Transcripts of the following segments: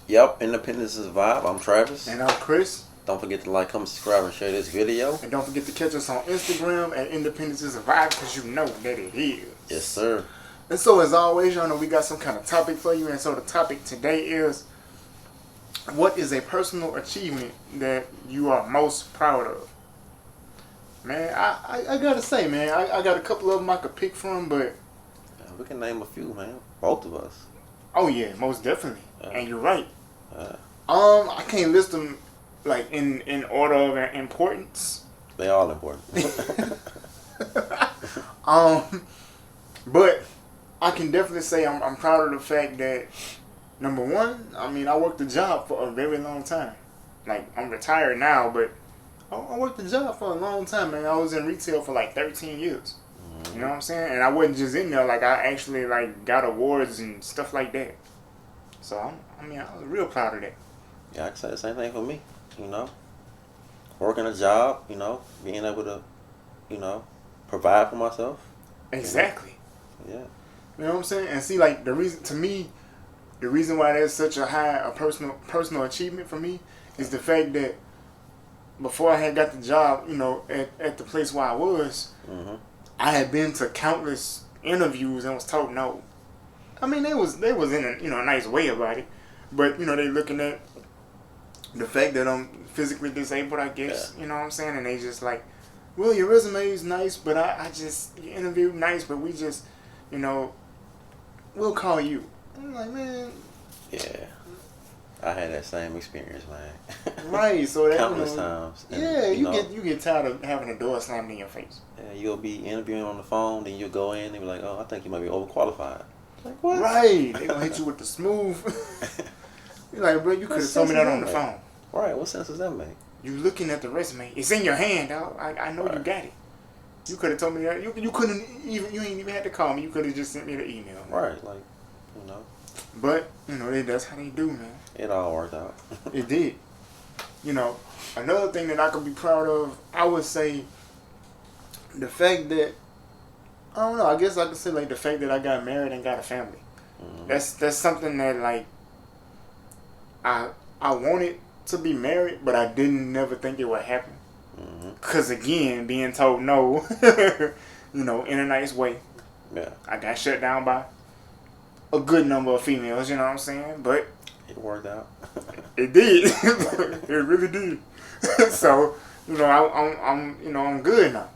Yep, Independence is a vibe. I'm Travis. And I'm Chris. Don't forget to like, comment, subscribe, and share this video. And don't forget to catch us on Instagram at Independence is a Vibe, because you know that it is. Yes, sir. And so, as always, y'all know we got some kind of topic for you. And so, the topic today is, what is a personal achievement that you are most proud of? Man, I gotta say, man, I got a couple of them I could pick from, but... We can name a few, man. Both of us. Oh, yeah, most definitely. And you're right. Uh, I can't list them, like, in order of importance. They all important. But I can definitely say I'm proud of the fact that, number one, I mean, I worked the job for a very long time. Like, I'm retired now, but I worked the job for a long time, man. I was in retail for like 13 years. You know what I'm saying? And I wasn't just in there, like, I actually, like, got awards and stuff like that. So, I was real proud of that. Yeah, I can say the same thing for me. You know, working a job, you know, being able to, you know, provide for myself. Exactly. Yeah. You know what I'm saying? And see, like, the reason why that's such a personal achievement for me is the fact that before I had got the job, you know, at the place where I was, I had been to countless interviews and was told no. I mean, they was in a nice way about it, but you know, they looking at the fact that I'm physically disabled, I guess. Yeah. You know what I'm saying? And they just like, well, your resume is nice, but I just, you interviewed nice, but we just, you know, we'll call you. I'm like, man. Yeah. I had that same experience, man. Right, so that countless times. And, yeah, you get tired of having a door slammed in your face. Yeah, you'll be interviewing on the phone, then you'll go in and be like, oh, I think you might be overqualified. Like, what? Right, they gonna hit you with the smooth. You're like, bro, you could have told me that on the phone. Right, what sense does that make? You looking at the resume, it's in your hand, dog. I know you got it. You could have told me that. You couldn't even, you ain't even had to call me. You could have just sent me the email. Right, like, you know. But, you know, that's how they do, man. It all worked out. It did. You know, another thing that I could be proud of, I would say the fact that, I don't know, I guess I could say like the fact that I got married and got a family. That's something that like I wanted to be married, but I didn't never think it would happen. Cause again, being told no, you know, in a nice way. Yeah. I got shut down by a good number of females, you know what I'm saying? But it worked out. It did. It really did. So, you know, I'm good now.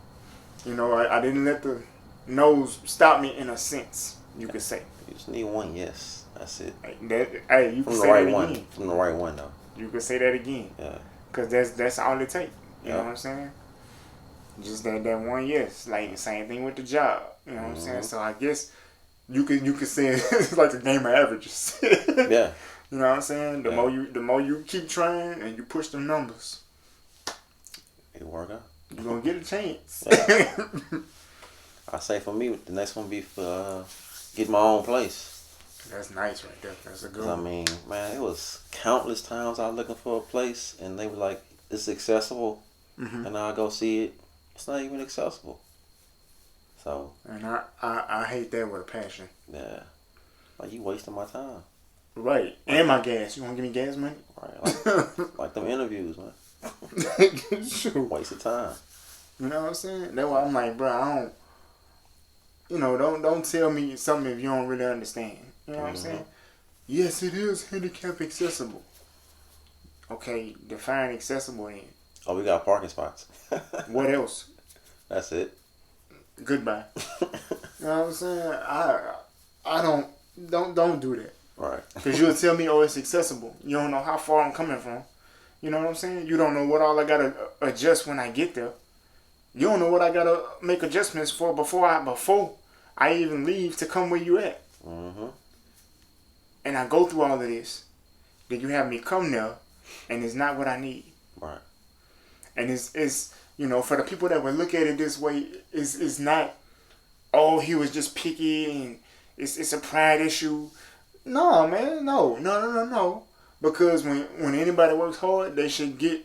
You know, I didn't let the no's stop me in a sense, you could say. You just need one yes. That's it. You can say right that one. again. From the right one, though. You could say that again. Yeah. Because that's all it takes. You know what I'm saying? Just that one yes. Like the same thing with the job. You know what I'm saying? So I guess you could say it's like a game of averages. Yeah. You know what I'm saying? The more you keep trying and you push the numbers, it work out. You're gonna get a chance. Yeah. I say for me, the next one be for get my own place. That's nice right there. That's a good one. I mean, man, it was countless times I was looking for a place and they were like, it's accessible. And I go see it. It's not even accessible. So. And I hate that with a passion. Yeah. Like, you wasting my time. Right. And my gas. You want to give me gas money? Right. Like them interviews, man. Sure. Waste of time. You know what I'm saying? That's why I'm like, bro, I don't, you know, don't tell me something if you don't really understand. You know what I'm saying? Yes, it is handicap accessible. Okay, define accessible then. Oh, we got parking spots. What else? That's it. Goodbye. You know what I'm saying? I don't do that. Right. Because you'll tell me, oh, it's accessible. You don't know how far I'm coming from. You know what I'm saying? You don't know what all I got to adjust when I get there. You don't know what I got to make adjustments for before I even leave to come where you at. And I go through all of this. Then you have me come there, and it's not what I need. Right. And it's you know, for the people that would look at it this way, it's not, oh, he was just picky and it's a pride issue. No, man, no. Because when anybody works hard, they should get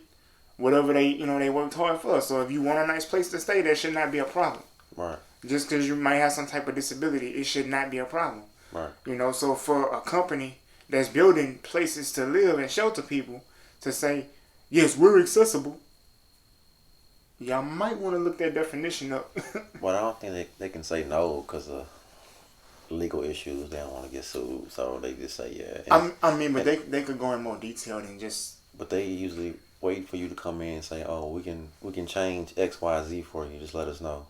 whatever they worked hard for. So if you want a nice place to stay, that should not be a problem. Right. Just because you might have some type of disability, it should not be a problem. Right. You know, so for a company that's building places to live and shelter people to say, yes, we're accessible. Y'all might want to look that definition up. But I don't think they can say no because of legal issues. They don't want to get sued, so they just say yeah. But they could go in more detail than just. But they usually wait for you to come in and say, oh, we can change X, Y, Z for you. Just let us know.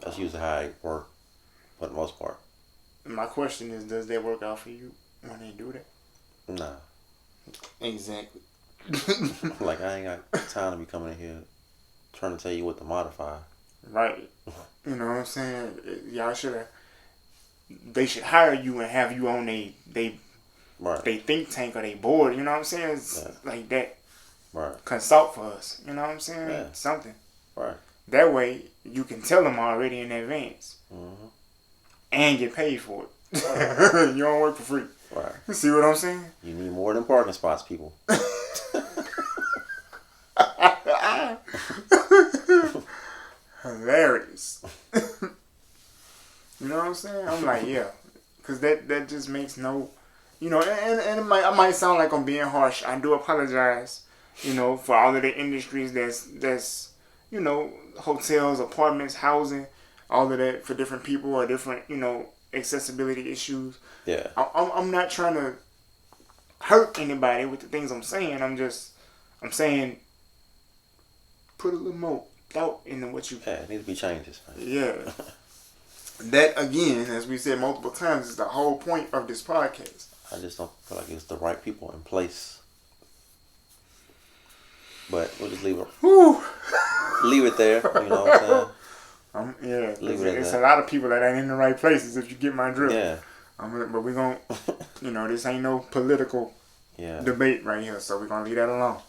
That's usually how it works for the most part. My question is, does that work out for you when they do that? Nah. Exactly. Like, I ain't got time to be coming in here trying to tell you what to modify. Right. You know what I'm saying? Y'all they should hire you and have you on they think tank or they board. You know what I'm saying? It's like that. Right. Consult for us. You know what I'm saying? Yeah. Something. Right. That way you can tell them already in advance. Mm-hmm. And get paid for it. You don't work for free. Right. You see what I'm saying? You need more than parking spots, people. Hilarious. You know what I'm saying? I'm like, yeah. Because that just makes no... You know, and I might sound like I'm being harsh. I do apologize, you know, for all of the industries that's you know, hotels, apartments, housing, all of that for different people or different, you know, accessibility issues. Yeah. I'm not trying to hurt anybody with the things I'm saying. I'm saying put a little more thought into what you... Yeah, it needs to be changes. Man. Yeah. That, again, as we said multiple times, is the whole point of this podcast. I just don't feel like it's the right people in place. But we'll just leave it. Whew. Leave it there. You know what I'm saying? Yeah. Leave it It's there. a lot of people that ain't in the right places, if you get my drift. Yeah. But we're going to, you know, this ain't no political debate right here, so we're going to leave that alone.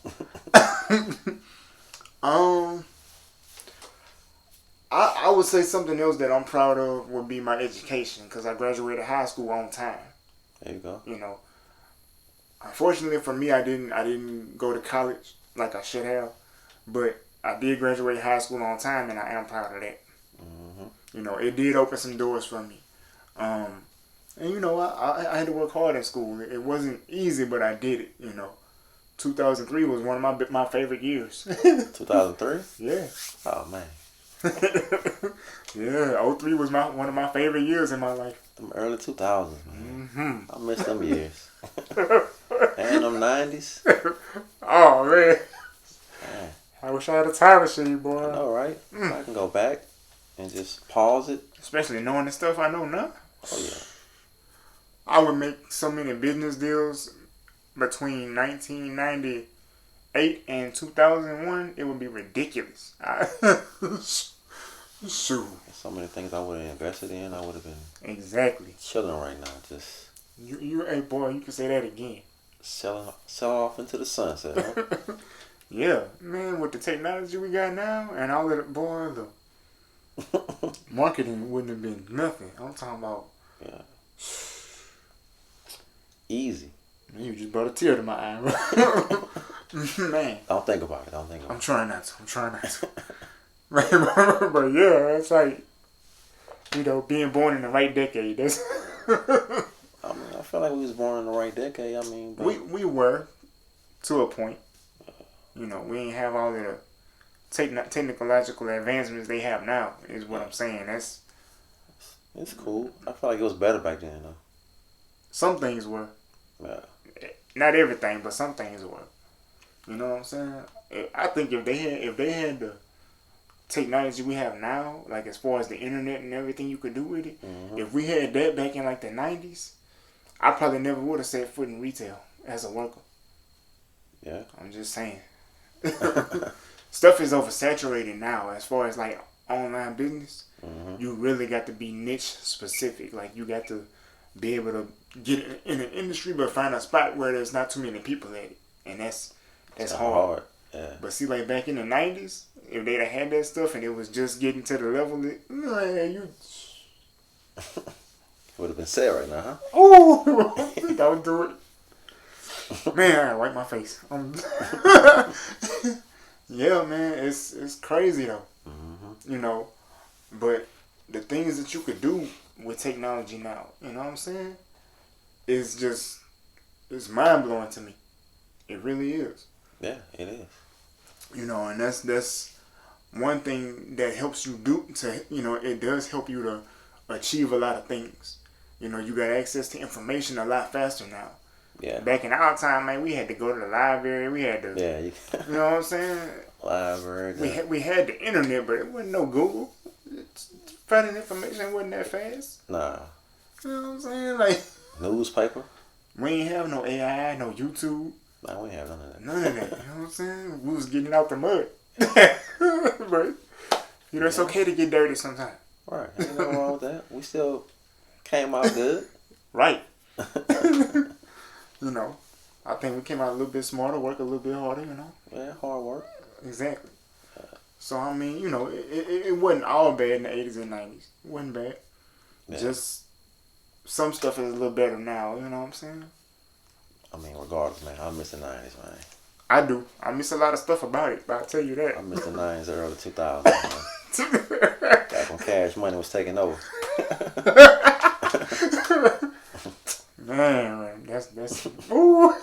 I would say something else that I'm proud of would be my education, because I graduated high school on time. There you go. You know, unfortunately for me, I didn't go to college like I should have, but I did graduate high school on time, and I am proud of that. Mm-hmm. You know, it did open some doors for me. And you know, I had to work hard in school. It wasn't easy, but I did it. You know, 2003 was one of my favorite years. 2003? Yeah. Oh man. Yeah, 03 was one of my favorite years in my life. Them early 2000s, man. Mm-hmm. I miss them years. And them 90s. Oh man. Man. I wish I had a time machine, boy. I know, right? I can go back and just pause it. Especially knowing the stuff I know now. Oh yeah. I would make so many business deals between 1998 and 2001. It would be ridiculous. Shoot. So many things I would have invested in. I would have been Exactly chilling right now. Just hey boy, you can say that again. sell off into the sunset. Huh? Yeah, man. With the technology we got now and all of the the marketing wouldn't have been nothing. I'm talking about easy. You just brought a tear to my eye, man. Don't think about it. I'm trying not to. But yeah, it's like, you know, being born in the right decade. That's I mean, I feel like we was born in the right decade. I mean, but we were to a point. You know, we ain't have all the technological advancements they have now. Is what I'm saying. It's cool. I feel like it was better back then, though. Some things were. Yeah. Not everything, but some things were. You know what I'm saying? I think if they had the technology we have now, like as far as the internet and everything you could do with it, if we had that back in like the 90s, I probably never would have set foot in retail as a worker. Yeah. I'm just saying. Stuff is oversaturated now as far as like online business. You really got to be niche specific. Like you got to be able to get in an industry but find a spot where there's not too many people at it. And that's hard. Yeah. But see, like back in the 90s, if they'd have had that stuff and it was just getting to the level that, man, you... Would have been sad right now, huh? Oh, don't do it. Man, I gotta wipe my face. Yeah, man, it's crazy though. You know, but the things that you could do with technology now, you know what I'm saying? is just, it's mind blowing to me. It really is. Yeah, it is. You know, and that's one thing that helps you do to, you know, it does help you to achieve a lot of things. You know, you got access to information a lot faster now. Yeah. Back in our time, man, we had to go to the library. We had to, Yeah. you know what I'm saying? Library. We had the internet, but it wasn't no Google. Finding information wasn't that fast. Nah. You know what I'm saying? Like, Newspaper. we ain't have no AI, no YouTube. Nah, we ain't have none of that. None of that. You know what I'm saying? We was getting it out the mud. But, you know, it's okay to get dirty sometimes. Right. Ain't nothing wrong with that. We still came out good. Right. You know, I think we came out a little bit smarter, work a little bit harder, you know. Yeah, hard work. Exactly. So, I mean, you know, it wasn't all bad in the 80s and 90s. It wasn't bad. Yeah. Just some stuff is a little better now, you know what I'm saying? I mean, regardless, man, I miss the 90s, man. I do. I miss a lot of stuff about it, but I'll tell you that. I miss the 90s, early 2000s, man. Back when Cash Money was taking over. Man, that's ooh.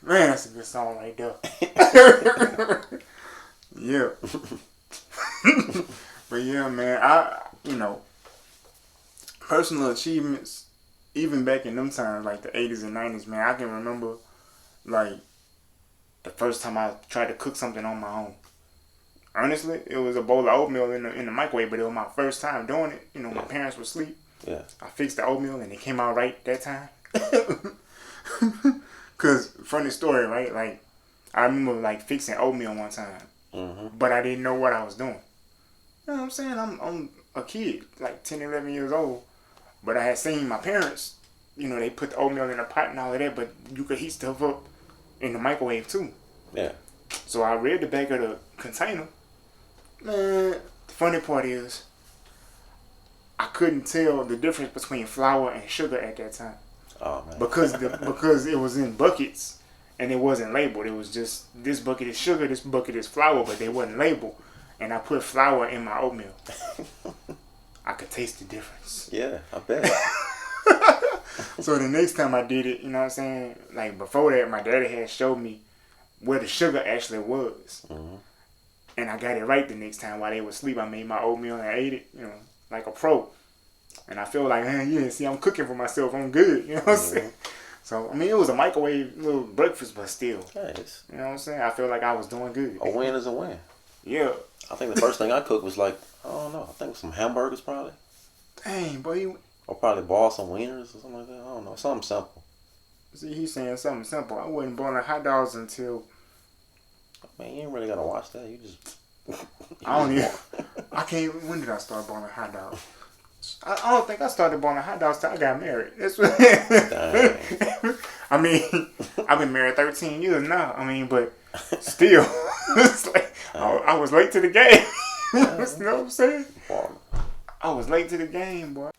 Man, that's a good song right there. Yeah. But yeah, man, you know, personal achievements, even back in them times, like the 80s and 90s, man, I can remember, like, the first time I tried to cook something on my own. Honestly, it was a bowl of oatmeal in the microwave, but it was my first time doing it. You know, my parents were asleep. Yeah. I fixed the oatmeal and it came out right that time. Cause funny story, right? Like, I remember like fixing oatmeal one time, but I didn't know what I was doing. You know what I'm saying? I'm a kid, like 10, 11 years old, but I had seen my parents. You know, they put the oatmeal in a pot and all of that, but you could heat stuff up in the microwave too. Yeah. So I read the back of the container. Man, the funny part is, I couldn't tell the difference between flour and sugar at that time. Oh, man. Because it was in buckets and it wasn't labeled. It was just, this bucket is sugar, this bucket is flour, but they wasn't labeled. And I put flour in my oatmeal. I could taste the difference. Yeah, I bet. So the next time I did it, you know what I'm saying? Like before that, my daddy had showed me where the sugar actually was. And I got it right the next time while they were asleep. I made my oatmeal and I ate it, you know, like a pro. And I feel like, yeah, see, I'm cooking for myself. I'm good. You know what I'm saying? So, I mean, it was a microwave little breakfast, but still. Nice. You know what I'm saying? I feel like I was doing good. A win is a win. Yeah. I think the first thing I cooked was like, I don't know, I think it was some hamburgers probably. Dang, boy. Or probably boil some wieners or something like that. I don't know, something simple. See, he's saying something simple. I wasn't boiling hot dogs until... Man, you ain't really got to watch that. You just... I don't even... I can't... When did I start boiling hot dogs? I don't think I started boiling hot dogs till I got married. That's what... Dang. I mean, I've been married 13 years now. I mean, but still, it's like I was late to the game. You know what I'm saying? I was late to the game, boy.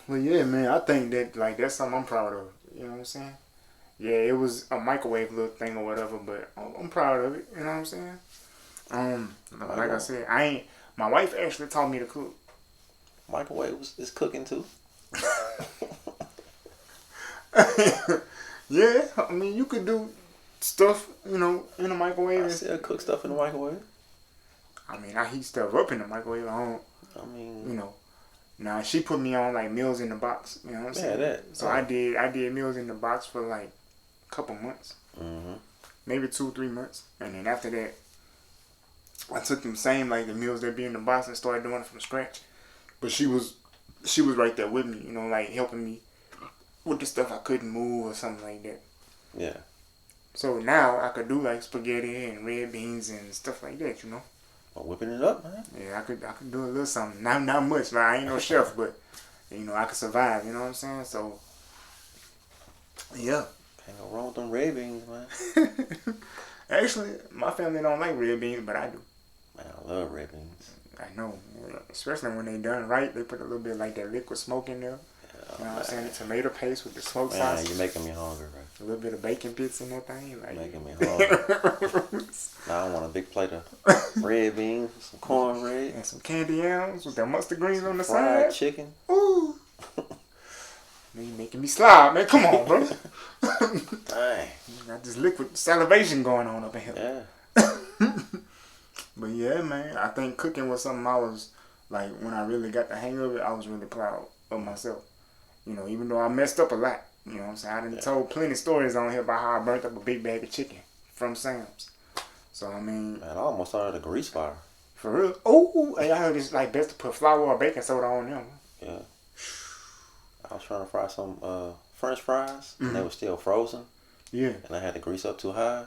Well, yeah, man. I think that like that's something I'm proud of. You know what I'm saying? Yeah, it was a microwave little thing or whatever, but I'm proud of it. You know what I'm saying? Like I said, my wife actually taught me to cook. Microwave is cooking too. Yeah, I mean, you could do stuff, you know, in the microwave. I still cook stuff in the microwave. I mean, I heat stuff up in the microwave. You know. Now, she put me on, like, meals in the box. You know what I'm saying? That. So I did meals in the box for, like, a couple months. Maybe 2-3 months. And then after that, I took them same, like, the meals that be in the box and started doing it from scratch. But she was right there with me, you know, like, helping me with the stuff I couldn't move or something like that. Yeah. So now I could do like spaghetti and red beans and stuff like that, you know. Well, whipping it up, man. Yeah, I could do a little something. Not much, like I ain't no chef, but you know I could survive. You know what I'm saying? So yeah. Can't go wrong with them red beans, man. Actually, my family don't like red beans, but I do. Man, I love red beans. I know, especially when they done right. They put a little bit like that liquid smoke in there. You know what I'm saying? The tomato paste with the smoked sauce. Man, you're making me hungry, bro. A little bit of bacon bits in that thing. Like. Making me hungry. Now I want a big plate of red beans, some cornbread. And some candy yams with that mustard greens on the fried side. chicken. Ooh. Man, you making me slob, man. Come on, bro. Dang. Got this liquid salivation going on up in here. Yeah. But yeah, man, I think cooking was something I was, like, when I really got the hang of it, I was really proud of myself. You know, even though I messed up a lot. You know what I'm saying? I done told plenty of stories on here about how I burnt up a big bag of chicken from Sam's. So, I mean... Man, I almost started a grease fire. For real? Oh, hey, I heard it's, like, best to put flour or baking soda on them. Yeah. I was trying to fry some French fries, and they were still frozen. Yeah. And I had to grease up too high,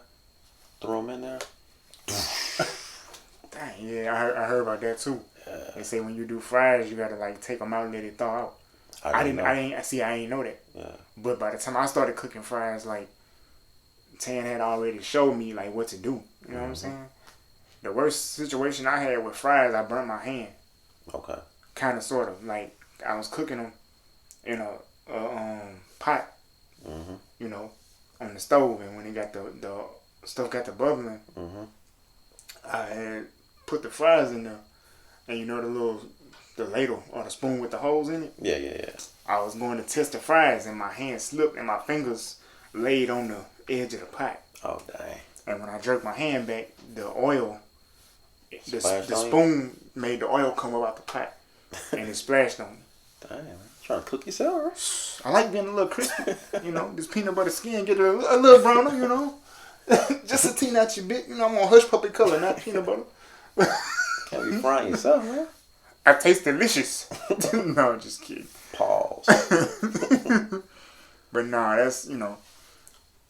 throw them in there. Dang, yeah, I heard about that too. Yeah. They say when you do fries, you gotta like take them out and let it thaw out. I didn't know that. Yeah. But by the time I started cooking fries, like Tan had already showed me like what to do. You know what I'm saying? The worst situation I had with fries, I burnt my hand. Okay. Kind of, sort of. Like I was cooking them in a pot, you know, on the stove, and when it got the stuff got to bubbling, I had put the fries in there, and you know the ladle or the spoon with the holes in it. Yeah. I was going to test the fries, and my hand slipped, and my fingers laid on the edge of the pot. Oh dang! And when I jerked my hand back, the oil, the Splashed on spoon made the oil come up out the pot, and it splashed on me. Dang, man. Trying to cook yourself, I like being a little crispy, you know. This peanut butter skin get a little browner, you know. Just a teeny out your bit, you know. I'm on hush puppy color, not peanut butter. Can't be frying yourself, man. I taste delicious. No, just kidding. Pause. But nah, that's, you know,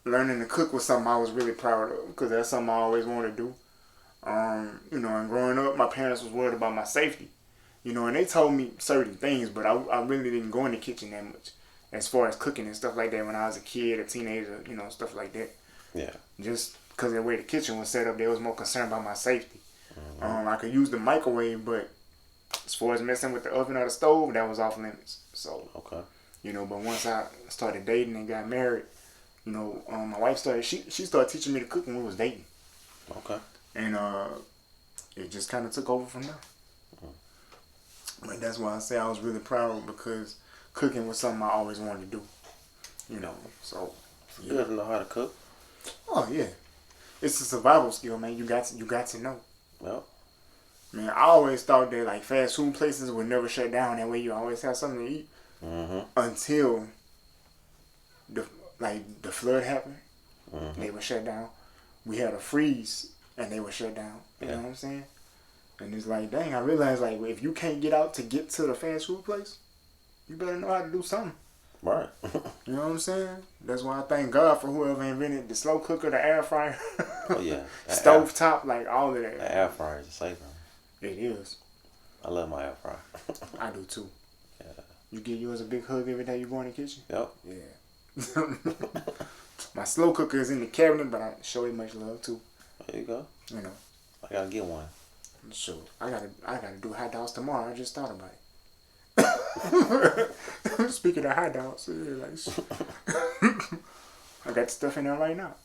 learning to cook was something I was really proud of because that's something I always wanted to do. You know, and growing up, my parents was worried about my safety. You know, and they told me certain things, but I really didn't go in the kitchen that much as far as cooking and stuff like that when I was a kid, a teenager, you know, stuff like that. Yeah. Just because of the way the kitchen was set up, they was more concerned about my safety. I could use the microwave, but as far as messing with the oven or the stove, that was off limits. So, okay. You know, but once I started dating and got married, you know, my wife she started teaching me to cook when we was dating. Okay. And it just kind of took over from there. But that's why I say I was really proud because cooking was something I always wanted to do. You know, so. It's good to know how to cook. Oh yeah, it's a survival skill, man. You got to know. Yep. Man, I always thought that like fast food places would never shut down. That way, you always have something to eat. Until the flood happened, they were shut down. We had a freeze, and they were shut down. You know what I'm saying? And it's like, dang, I realized like if you can't get out to get to the fast food place, you better know how to do something. Right. You know what I'm saying? That's why I thank God for whoever invented the slow cooker, the air fryer, Oh yeah. stove top, like all of that. The air fryer is a saver. It is. I love my air fryer. I do too. Yeah. You give yours a big hug every day you go in the kitchen? Yep. Yeah. My slow cooker is in the cabinet, but I show it much love too. There you go. You know. I gotta get one. Sure. I gotta do hot dogs tomorrow. I just thought about it. Speaking of hot dogs, yeah, like, I got stuff in there right now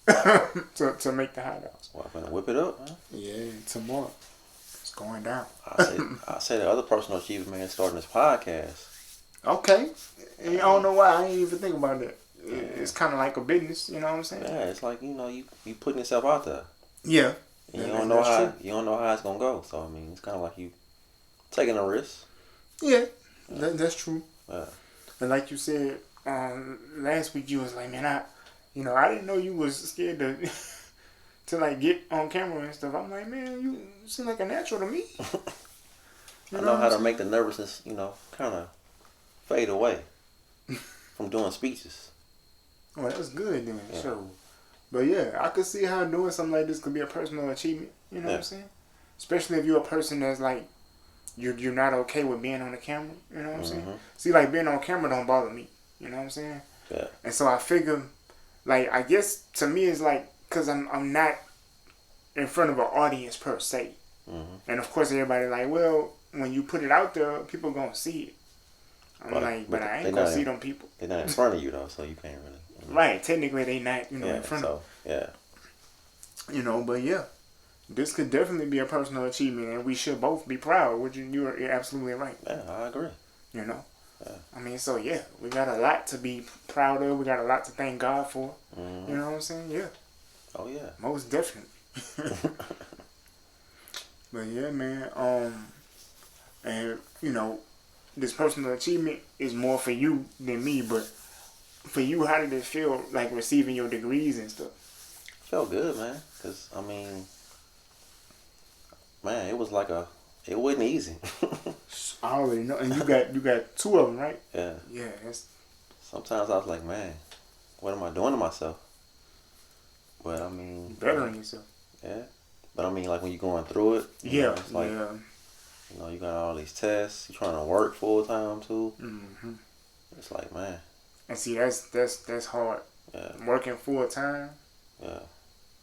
to make the hot dogs. Well, I'm gonna whip it up, man. Yeah, tomorrow. It's going down. I say the other personal achievement, man, starting this podcast. Okay. And I don't know why I ain't even think about that. It's kind of like a business, you know what I'm saying? Yeah, it's like, you know, you putting yourself out there. Yeah. And you don't know how it's gonna go. So I mean, it's kind of like you taking a risk. Yeah, that's true. Yeah. And like you said last week, you was like, man, I didn't know you was scared to to like get on camera and stuff. I'm like, man, you seem like a natural to me. I know how to make the nervousness, you know, kind of fade away from doing speeches. Oh, that's good then. Yeah. Sure. But yeah, I could see how doing something like this could be a personal achievement. You know what I'm saying? Especially if you're a person that's like, you're not okay with being on the camera. You know what I'm saying? See, like being on camera don't bother me. You know what I'm saying? Yeah. And so I figure, like, I guess to me it's like, cause I'm not in front of an audience per se. And of course everybody like, well, when you put it out there, people gonna see it. I'm like, but I ain't gonna see them people. They're not in front of you though, so you can't really. Right, technically they not, in front of you. Yeah. You know, but yeah, this could definitely be a personal achievement, and we should both be proud. You're absolutely right. Yeah, I agree. You know, Yeah. I mean, so yeah, we got a lot to be proud of. We got a lot to thank God for. Mm-hmm. You know what I'm saying? Yeah. Oh yeah. Most definitely. But yeah, man. And you know, this personal achievement is more for you than me. But for you, how did it feel like receiving your degrees and stuff? Felt good, man. Cause I mean, man, it was like it wasn't easy. I already know. And you got two of them, right? Yeah. Yeah. That's Sometimes I was like, man, what am I doing to myself? But I mean, bettering yourself. yeah. But I mean, like when you're going through it, you know, Yeah. it's like, Yeah. you know, you got all these tests. You're trying to work full time too. Mm-hmm. It's like, man, And see, that's hard. yeah, Working full time. yeah.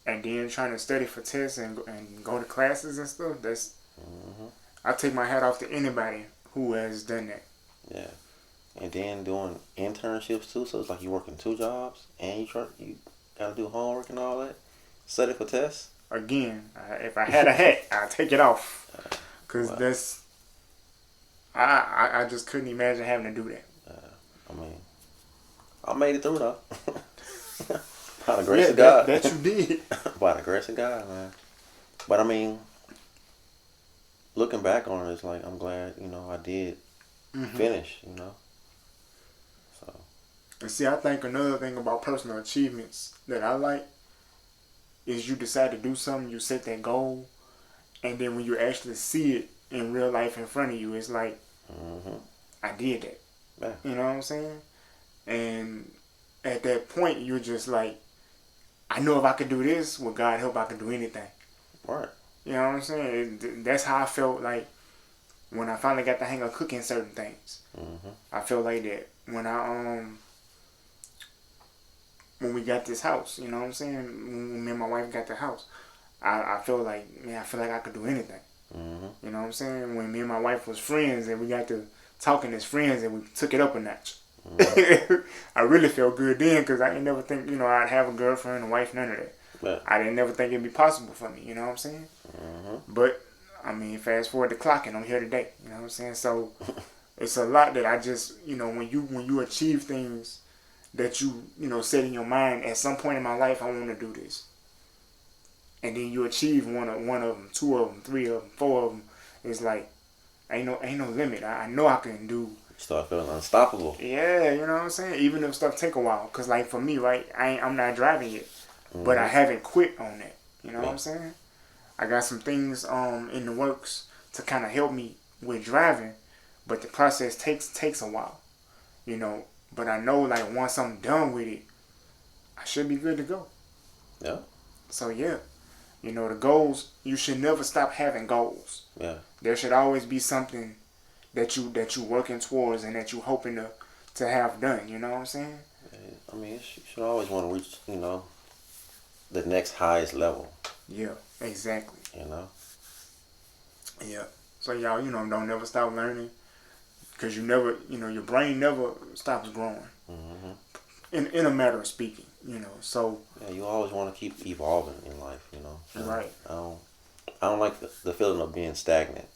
And then trying to study for tests and go to classes and stuff. That's Hmm. I take my hat off to anybody who has done that. Yeah. And then doing internships too, so it's like you working two jobs and you gotta do homework and all that. Study for tests. Again, if I had a hat, I'd take it off, cause Wow. that's I just couldn't imagine having to do that. I mean, I made it through though. By the grace of God. That you did. By the grace of God, man. But I mean, looking back on it, it's like I'm glad, you know, I did finish, you know. So And see, I think another thing about personal achievements that I like is you decide to do something, you set that goal, and then when you actually see it in real life in front of you, it's like, hmm I did that. yeah. You know what I'm saying? And at that point, you're just like, I know if I could do this, with God help, I could do anything. Right. You know what I'm saying? That's how I felt like when I finally got the hang of cooking certain things. hmm I felt like that when we got this house. You know what I'm saying? When me and my wife got the house, I felt like, man, I feel like I could do anything. hmm You know what I'm saying? When me and my wife was friends and we got to talking as friends and we took it up a notch. I really felt good then because I didn't never think, I'd have a girlfriend, a wife, none of that. Yeah. I didn't never think it'd be possible for me, you know what I'm saying? hmm But, I mean, fast forward the clock and I'm here today, you know what I'm saying? So, it's a lot that I just, when you achieve things that you set in your mind, at some point in my life, I want to do this. And then you achieve one of them, two of them, three of them, four of them. It's like, ain't no limit. I know I can do. Start feeling unstoppable. Yeah, you know what I'm saying? Even if stuff take a while. Because, like, for me, right, I'm not driving yet. But I haven't quit on that. You know what I'm saying? I got some things in the works to kind of help me with driving. But the process takes a while. But I know, like, once I'm done with it, I should be good to go. Yeah. So, yeah. The goals, you should never stop having goals. Yeah. There should always be something that you working towards and that you hoping to have done. You know what I'm saying? I mean, you should always want to reach, the next highest level. Yeah, exactly. Yeah. So y'all, don't never stop learning, because you never, your brain never stops growing. hmm In a matter of speaking, So Yeah, you always want to keep evolving in life, right. I don't like the feeling of being stagnant.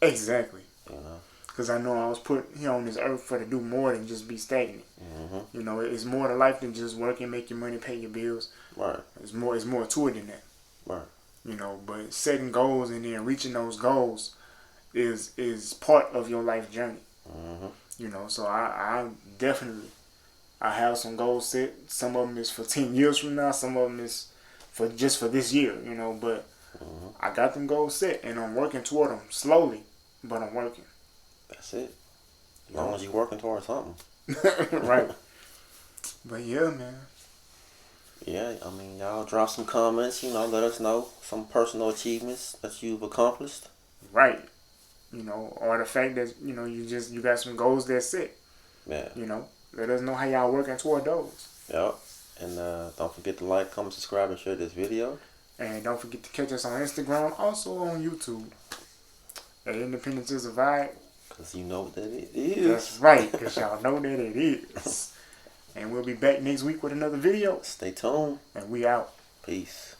Exactly. You know. Because I know I was put here on this earth to do more than just be stagnant. hmm It's more to life than just working, make your money, pay your bills. Right. It's more to it than that. Right. But setting goals and then reaching those goals is part of your life journey. hmm So I definitely, I have some goals set. Some of them is for 10 years from now. Some of them is for this year, but I got them goals set and I'm working toward them slowly, but I'm working. That's it. As long as you're working towards something. Right. But yeah, man. Yeah, I mean, y'all drop some comments, let us know some personal achievements that you've accomplished. Right. Or the fact that, you got some goals that's set. Yeah. Let us know how y'all working toward those. Yep. And don't forget to like, comment, subscribe, and share this video. And don't forget to catch us on Instagram, also on YouTube. At Independence is a Vibe. Because you know what that it is. That's right, because y'all know that it is. And we'll be back next week with another video. Stay tuned. And we out. Peace.